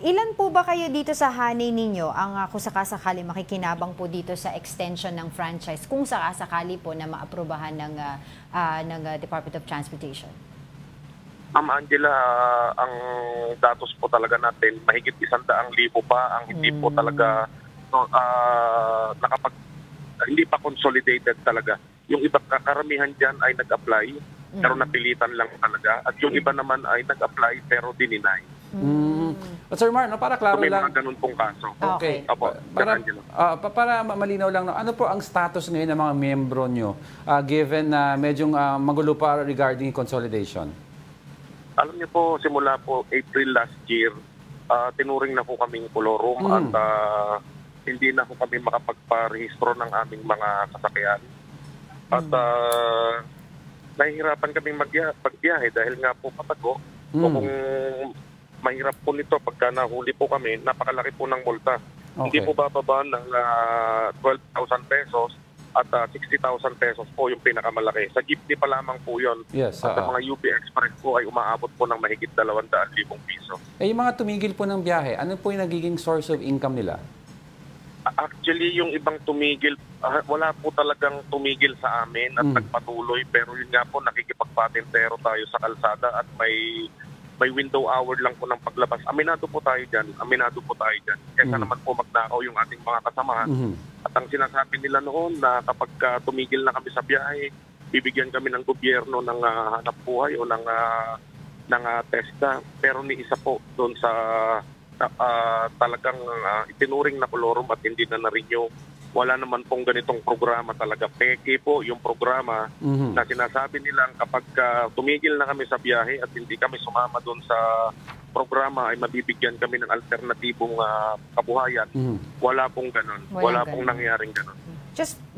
Ilan po ba kayo dito sa hanay ninyo ang kung sakasakali makikinabang po dito sa extension ng franchise kung sakasakali po na maaprubahan ng Department of Transportation? Ma'am Angela, ang datos po talaga natin, mahigit 100,000 pa ang hindi po talaga hindi pa consolidated talaga. Yung iba karamihan dyan ay nag-apply pero napilitan lang talaga. At yung iba naman ay nag-apply pero dininay. But Sir Mar, no, para klaro So, may lang. mga ganun pong kaso. Okay. Opo, Para, para malinaw lang, no, ano po ang status ngayon ng mga miyembro nyo given na medyong magulo pa regarding consolidation? Alam niyo po, simula po April last year, tinuring na po kaming kolorum at hindi na po kami makapagparehistro ng aming mga sasakyan. At nahihirapan kaming magbiyahe dahil nga po patago. O kung mahirap po nito pagka nahuli po kami, napakalaki po ng multa. Hindi po bababa ng 12,000 pesos at 60,000 pesos po yung pinakamalaki. Sa jeepney pa lamang po yun. Yes, at sa mga UP Express po ay umaabot po ng mahigit 200,000 piso. Yung mga tumigil po ng biyahe, ano po yung nagiging source of income nila? Actually, yung ibang tumigil, wala po talagang tumigil sa amin at nagpatuloy. Pero yun nga po, nakikipagpatintero tayo sa kalsada at may window hour lang po ng paglabas. Aminado po tayo dyan. Kesa naman po magnakaw yung ating mga kasamahan. At ang sinasabi nila noon na kapag tumigil na kami sa biyahe, bibigyan kami ng gobyerno ng hanap buhay o ng TESDA. Pero ni isa po doon sa talagang itinuring na kolorum at hindi na na-renew. Wala naman pong ganitong programa talaga. Peke po yung programa na sinasabi nilang kapag tumigil na kami sa biyahe at hindi kami sumama doon sa programa ay mabibigyan kami ng alternatibong kabuhayan. Wala pong ganun. Wala pong nangyaring ganun.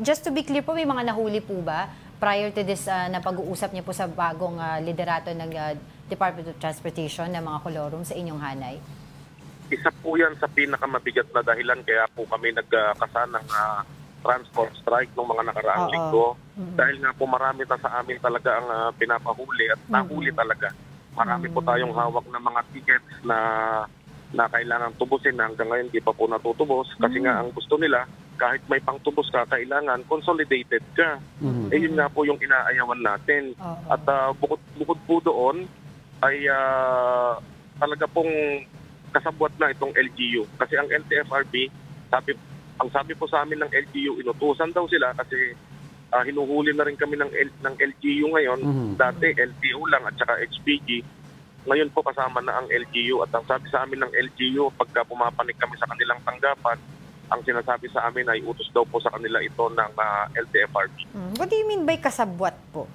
Just to be clear po, may mga nahuli po ba prior to this na pag-uusap niyo po sa bagong liderato ng Department of Transportation ng mga kolorum sa inyong hanay? Isa po yan sa pinakamabigat na dahilan kaya po kami nagkasa ng transport strike ng mga nakaraang linggo. Dahil nga po marami na sa amin talaga ang pinapahuli at nahuli talaga. Marami po tayong hawak na mga tickets na kailangan tubusin na hanggang ngayon di pa po natutubos. Kasi nga ang gusto nila, kahit may pangtubos ka, kailangan consolidated ka. Yun nga po yung inaayawan natin. At bukod po doon ay talaga pong kasabwat na itong LGU. Kasi ang LTFRB, sabi po sa amin ng LGU, inutusan daw sila kasi hinuhuli na rin kami ng LGU ngayon. Dati LTO lang at saka HPG. Ngayon po kasama na ang LGU. At ang sabi sa amin ng LGU, pagka pumapanik kami sa kanilang tanggapan, ang sinasabi sa amin ay utos daw po sa kanila ito ng LTFRB. What do you mean by kasabwat po?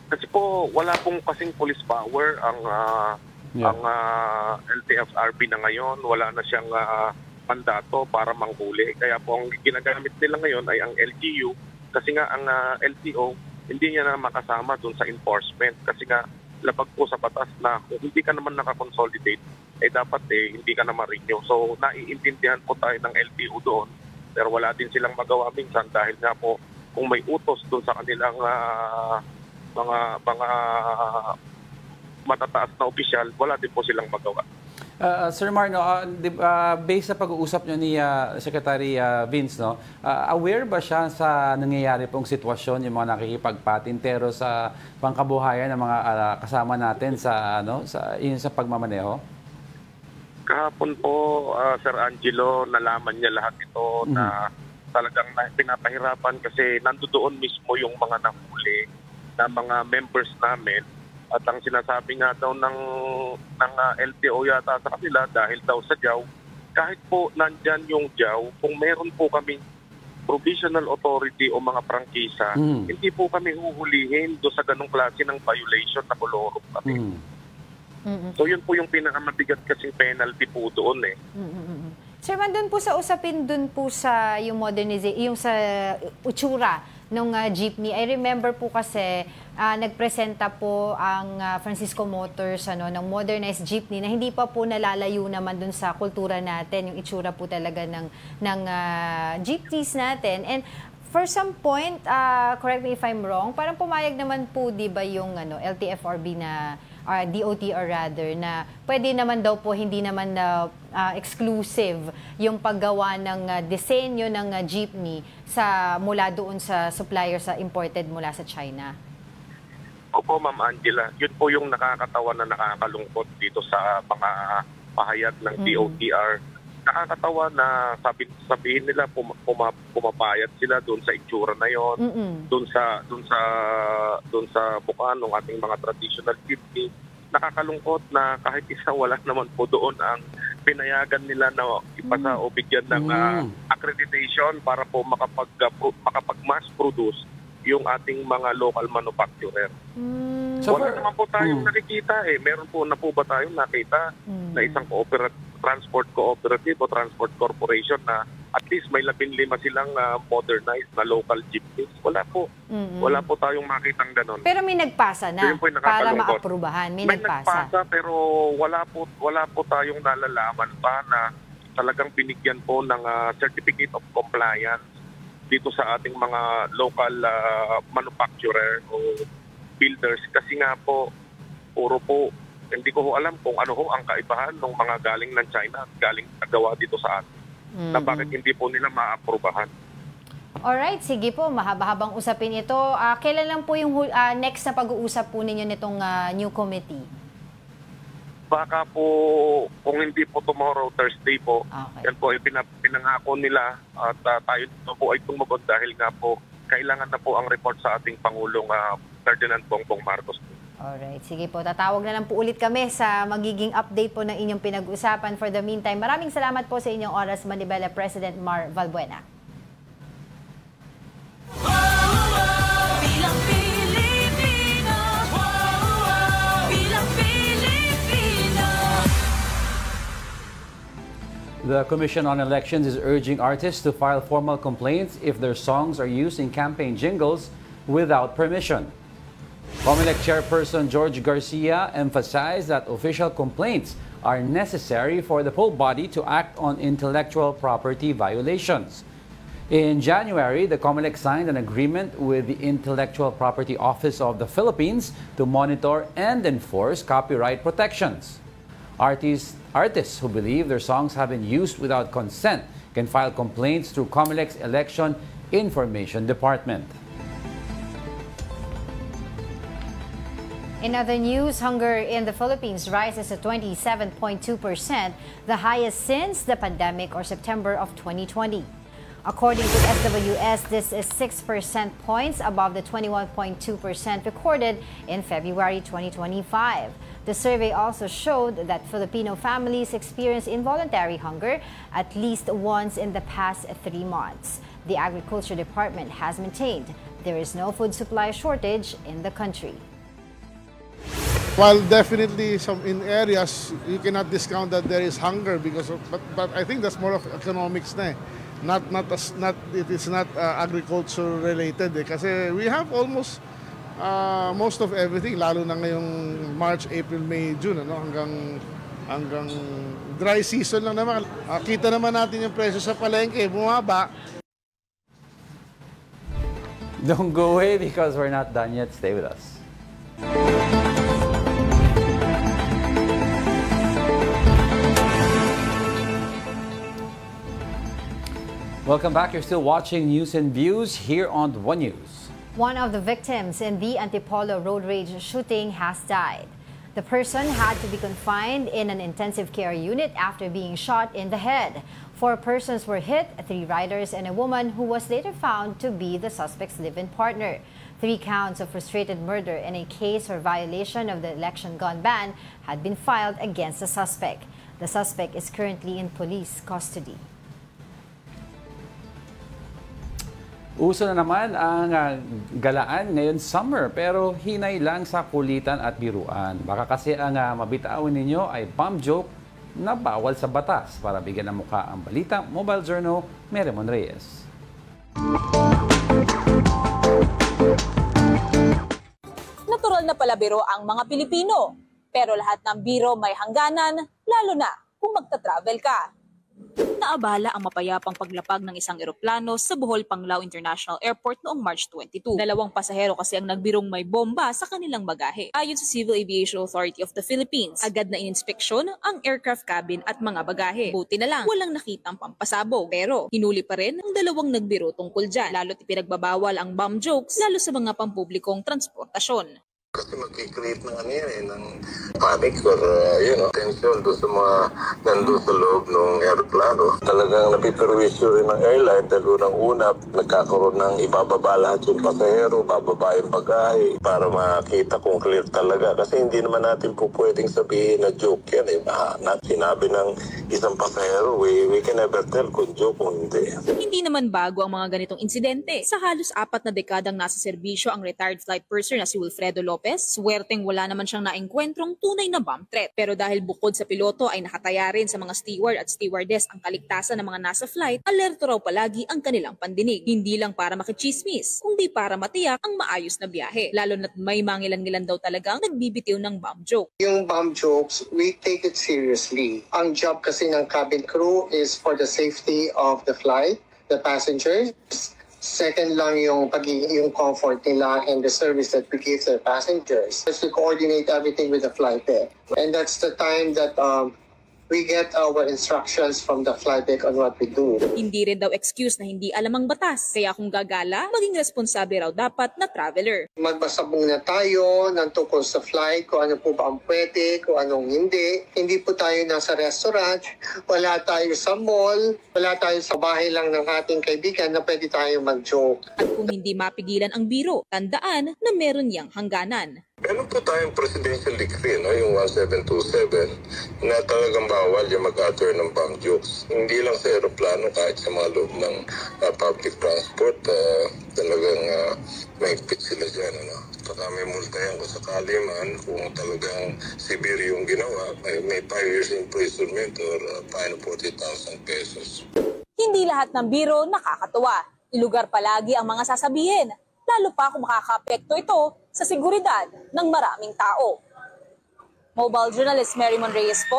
Kasi po, wala pong kasing police power ang LTFRB na ngayon. Wala na siyang mandato para manghuli. Kaya po ang ginagamit nila ngayon ay ang LGU kasi nga ang LTO hindi niya na makasama dun sa enforcement kasi nga labag po sa batas na kung hindi ka naman nakakonsolidate dapat hindi ka na ma-renew. So naiintindihan po tayo ng LTO doon pero wala din silang magawa minsan dahil nga po kung may utos dun sa kanilang mga matataas na opisyal, wala din po silang magawa. Sir Marno, based sa pag-uusap nyo ni Secretary Vince, no, aware ba siya sa nangyayari pong sitwasyon, yung mga nakikipagpatintero sa pangkabuhayan ng mga kasama natin sa pagmamaneho? Kahapon po, Sir Angelo, nalaman niya lahat ito na talagang pinapahirapan kasi nandoon mismo yung mga nahuli na mga members namin. At ang sinasabi nga daw ng LTO yata sa kanila dahil daw sa JAW, kahit po nandyan yung JAW, kung meron po kaming provisional authority o mga prangkisa, hindi po kami huhulihin do sa ganong klase ng violation na kolorum kami. So yun po yung pinakamabigat kasing penalty po doon Sir, doon po sa usapin, doon po sa yung modernization, yung sa utsura nung jeepney. I remember po kasi nagpresenta po ang Francisco Motors ng modernized jeepney na hindi pa po nalalayo naman dun sa kultura natin, yung itsura po talaga ng jeepneys natin. And for some point, correct me if I'm wrong, parang pumayag naman po, di ba, yung LTFRB na DOTR rather, na pwede naman daw po, hindi naman na exclusive yung paggawa ng disenyo ng jeepney mula doon sa supplier sa imported mula sa China. Opo, Ma'am Angela. Yun po yung nakakatawa na nakakalungkot dito sa mga pahayag ng DOTR nakakatawa na sabihin nila pumapayat sila doon sa itsura na yon, doon sa bukaan ng ating mga traditional jeepney. Nakakalungkot na kahit isa wala naman po doon ang pinayagan nila na ipasa o bigyan ng accreditation para po makapag-mass produce yung ating mga local manufacturer. So wala naman po tayong nakikita eh. Meron po na po ba tayong nakita na isang transport cooperative o transport corporation na at least may 15 silang modernized na local jeepneys? Wala po. Wala po tayong makitang ganon. Pero may nagpasa na para maaprubahan. May nagpasa pero wala po tayong nalalaman pa na talagang binigyan po ng certificate of compliance dito sa ating mga local manufacturer o builders. Kasi nga po, puro po, hindi ko alam kung ano ho ang kaibahan ng mga galing ng China at galing nagawa dito sa atin. Na bakit hindi po nila maaprubahan. Alright, sige po, mahaba-habang usapin ito. Kailan lang po yung next na pag-uusap po ninyo nitong new committee? Baka po, kung hindi po tomorrow, Thursday po, yan po ay pinangako nila at tayo po ay tumagot dahil nga po, kailangan na po ang report sa ating Pangulong Ferdinand Bongbong Marcos. Alright, sige po. Tatawag na lang po ulit kami sa magiging update po ng inyong pinag-usapan. For the meantime, maraming salamat po sa inyong oras, Manibela President Mar Valbuena. The Commission on Elections is urging artists to file formal complaints if their songs are used in campaign jingles without permission. COMELEC Chairperson George Garcia emphasized that official complaints are necessary for the whole body to act on intellectual property violations. In January, the COMELEC signed an agreement with the Intellectual Property Office of the Philippines to monitor and enforce copyright protections. Artists who believe their songs have been used without consent can file complaints through COMELEC's Election Information Department. In other news, hunger in the Philippines rises to 27.2%, the highest since the pandemic or September of 2020. According to SWS, this is 6% points above the 21.2% recorded in February 2025. The survey also showed that Filipino families experience involuntary hunger at least once in the past 3 months. The Agriculture Department has maintained there is no food supply shortage in the country. While definitely in areas you cannot discount that there is hunger because of, but I think that's more of economics na eh. It is not agriculture related eh. Kasi we have almost most of everything, lalo na ngayong March, April, May, June, ano, hanggang dry season lang naman. Kita naman natin yung presyo sa palengke, bumaba. Don't go away because we're not done yet. Stay with us. Welcome back. You're still watching News and Views here on One News. One of the victims in the Antipolo road rage shooting has died. The person had to be confined in an intensive care unit after being shot in the head. 4 persons were hit, 3 riders and a woman who was later found to be the suspect's live-in partner. 3 counts of frustrated murder and a case for violation of the election gun ban had been filed against the suspect. The suspect is currently in police custody. Uso na naman ang galaan ngayon summer pero hinay lang sa kulitan at biruan. Baka kasi ang mabitawan ninyo ay bomb joke na bawal sa batas. Para bigyan ng mukha ang balita, Mobile Journal, Meremon Reyes. Natural na palabiro ang mga Pilipino. Pero lahat ng biro may hangganan, lalo na kung magta-travel ka. Naabala ang mapayapang paglapag ng isang eroplano sa Bohol Panglao International Airport noong March 22. 2 pasahero kasi ang nagbirong may bomba sa kanilang bagahe. Ayon sa Civil Aviation Authority of the Philippines, agad na ininspeksyon ang aircraft cabin at mga bagahe. Buti na lang, walang nakitang pampasabog. Pero hinuli pa rin ang 2 nagbiro tungkol dyan. Lalo't ipinagbabawal ang bomb jokes lalo sa mga pampublikong transportasyon. Kasi mag-create ng ano yan ng panic or tension doon sa mga nandun sa loob ng aeroplano. Talagang napiperwisyo rin ng airline dahil unang-una nagkakaroon ng ibababa lahat yung pasahero, bababa yung bagahe para makita kung clear talaga. Kasi hindi naman natin po pwedeng sabihin na joke yan. Sinabi ng isang pasahero, we can never tell kung joke o hindi. Hindi naman bago ang mga ganitong insidente. Sa halos 4 na dekadang nasa serbisyo ang retired flight purser na si Wilfredo Lopez, swerteng wala naman siyang naengkwentrong tunay na bomb threat. Pero dahil bukod sa piloto ay nakataya rin sa mga steward at stewardess ang kaligtasan ng mga nasa flight, alerto raw palagi ang kanilang pandinig. Hindi lang para makichismis, kundi para matiyak ang maayos na biyahe. Lalo na't may mangilan-ngilan daw talagang nagbibitiw ng bomb joke. Yung bomb jokes, we take it seriously. Ang job kasi ng cabin crew is for the safety of the flight, the passengers. Second lang yung comfort nila and the service that we give to the passengers. Just to coordinate everything with the flight deck. And that's the time that we get our instructions from the flight deck on what we do. Hindi rin daw excuse na hindi alam ang batas. Kaya kung gagala, maging responsable raw dapat na traveler. Magbasa muna tayo ng tungkol sa flight, kung ano po ba ang pwede, kung anong hindi. Hindi po tayo nasa restaurant, wala tayo sa mall, wala tayo sa bahay lang ng ating kaibigan na pwede tayo mag-joke. At kung hindi mapigilan ang biro, tandaan na meron niyang hangganan. Meron po tayong presidential decree, yung 1727, na talagang bawal yung mag-utter ng bomb jokes. Hindi lang sa aeroplano, kahit sa mga loob ng public transport, talagang mahigpit sila dyan. Saka may multa yan kung sakali man, kung talagang severe yung ginawa, may 5 years imprisonment or fine of 40,000 pesos. Hindi lahat ng biro nakakatuwa. Ilugar palagi ang mga sasabihin, lalo pa kung makaka-apekto ito sa seguridad ng maraming tao. Mobile journalist Marymon Reyes po,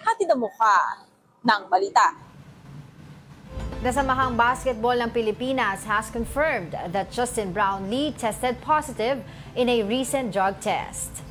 hatid ang mukha ng balita. Nasamahang basketball ng Pilipinas has confirmed that Justin Brownlee tested positive in a recent drug test.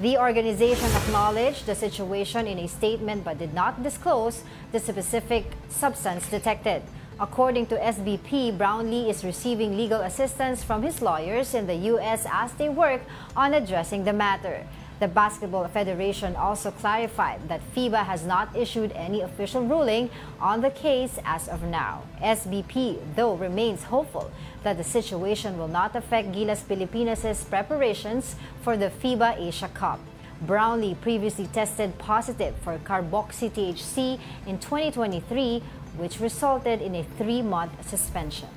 The organization acknowledged the situation in a statement but did not disclose the specific substance detected. According to SBP, Brownlee is receiving legal assistance from his lawyers in the U.S. as they work on addressing the matter. The Basketball Federation also clarified that FIBA has not issued any official ruling on the case as of now. SBP, though, remains hopeful that the situation will not affect Gilas Pilipinas' preparations for the FIBA Asia Cup. Brownlee previously tested positive for carboxy-THC in 2023, which resulted in a 3-month suspension.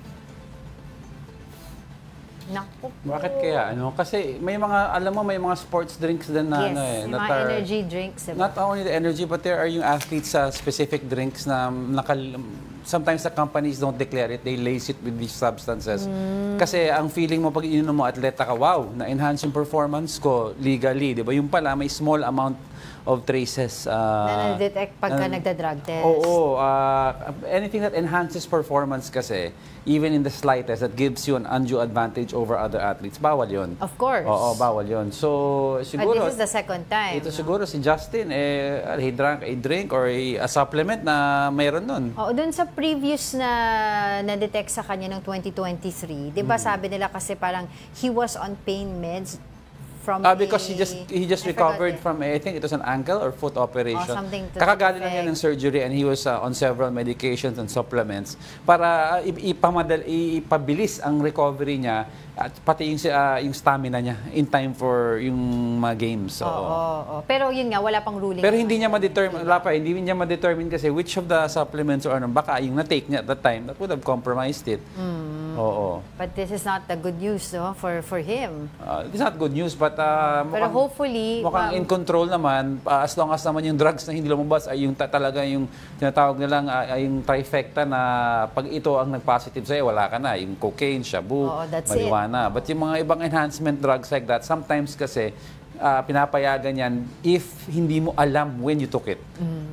Naku. Bakit kaya? Kasi may mga, alam mo, may mga sports drinks din na, yes, mga energy drinks. Not only the energy, but there are yung athletes sa specific drinks na sometimes the companies don't declare it, they lace it with these substances. Kasi ang feeling mo pag ininom mo, atleta ka, wow, na-enhance yung performance ko legally, di ba? Yung pala, may small amount of traces. Na na-detect pagka nagda-drug test. Oo. Anything that enhances performance kasi, even in the slightest, that gives you an undue advantage over other athletes, bawal yun. Of course. Oo, bawal yun. So, siguro... But this is the second time. Ito siguro si Justin, he drank a drink or a supplement na mayroon nun. Oo, dun sa previous na na-detect sa kanya ng 2023, di ba sabi nila kasi parang he was on pain meds from because he just recovered from, I think it was an ankle or foot operation. Kakagaling lang yan ng surgery and he was on several medications and supplements para ipabilis ang recovery niya at pati yung stamina niya in time for yung mga games. Oo. Pero yun nga, wala pang ruling. Pero hindi niya ma-determine kasi which of the supplements or baka yung na-take niya at that time, that would have compromised it. Oo. But this is not the good news for him. It's not good news, but pero hopefully, mukhang in control naman, as long as naman yung drugs na hindi lumabas ay yung talaga yung tinatawag nilang yung trifecta na pag ito ang nag-positive sa'yo, wala ka na. Yung cocaine, shabu, marijuana. But yung mga ibang enhancement drugs like that, sometimes kasi pinapayagan yan if hindi mo alam when you took it.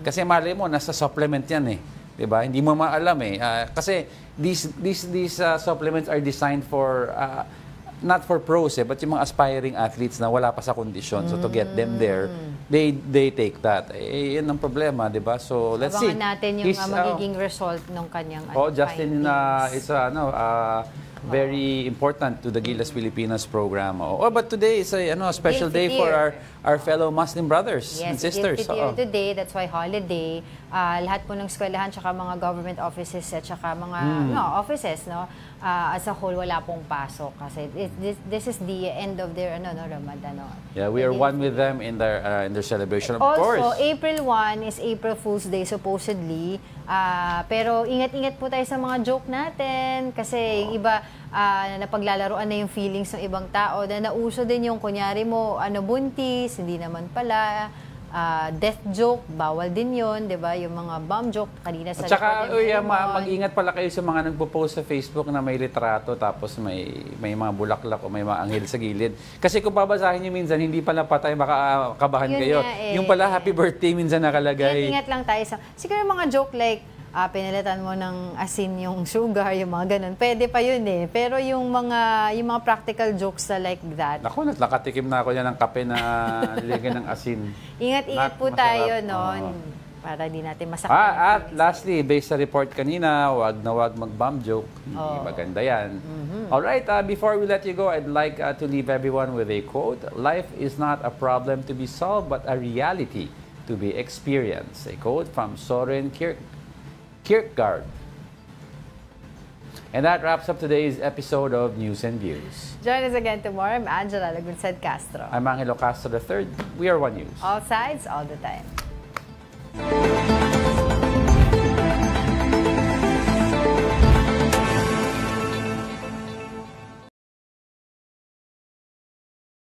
Kasi mali mo, nasa supplement yan eh. Diba? Hindi mo maalam eh. Kasi these supplements are designed for, not for pros but yung mga aspiring athletes na wala pa sa kondisyon. So to get them there, they take that. Yun ang problema, diba? So let's see. Abangan natin yung magiging result ng kanyang Justin is very important to the Gilas Filipinas program. Oh, but today is a special day for our fellow Muslim brothers and sisters. Yes, today, that's why holiday. Lahat po ng eskwelahan, tsaka mga government offices, at tsaka mga offices, as a whole, wala pong pasok. Kasi this is the end of their Ramadan. Yeah, we are one with them in their celebration, of course. Also, April 1 is April Fool's Day, supposedly. Pero ingat-ingat po tayo sa mga joke natin. Kasi yung iba, napaglalaroan na yung feelings ng ibang tao. Na nauso din yung, kunyari mo, buntis, hindi naman pala. Death joke, bawal din yun, di ba? Yung mga bomb joke, kanina sa... At saka, mag-ingat pala kayo sa mga nagpo-post sa Facebook na may litrato tapos may mga bulaklak o may mga anghel sa gilid. Kasi kung babasahin nyo minsan, hindi pala patay, baka kabahan kayo. Yung pala, happy birthday minsan nakalagay. Ingat lang tayo sa... Siguro mga joke like, pinalitan mo ng asin yung sugar, yung mga ganun. Pwede pa yun eh. Pero yung mga practical jokes na like that. Ako, nakatikim na ako yan ng kape na nilagyan ng asin. Ingat-ingat po tayo noon. Para di natin masakit. At lastly, based sa report kanina, wag mag-bomb joke. Hindi maganda yan. Alright, before we let you go, I'd like to leave everyone with a quote. Life is not a problem to be solved, but a reality to be experienced. A quote from Soren Kierkegaard. And that wraps up today's episode of News and Views. Join us again tomorrow. I'm Angela Lagunsad Castro. I'm Angelo Castro III. We are One News. All sides, all the time.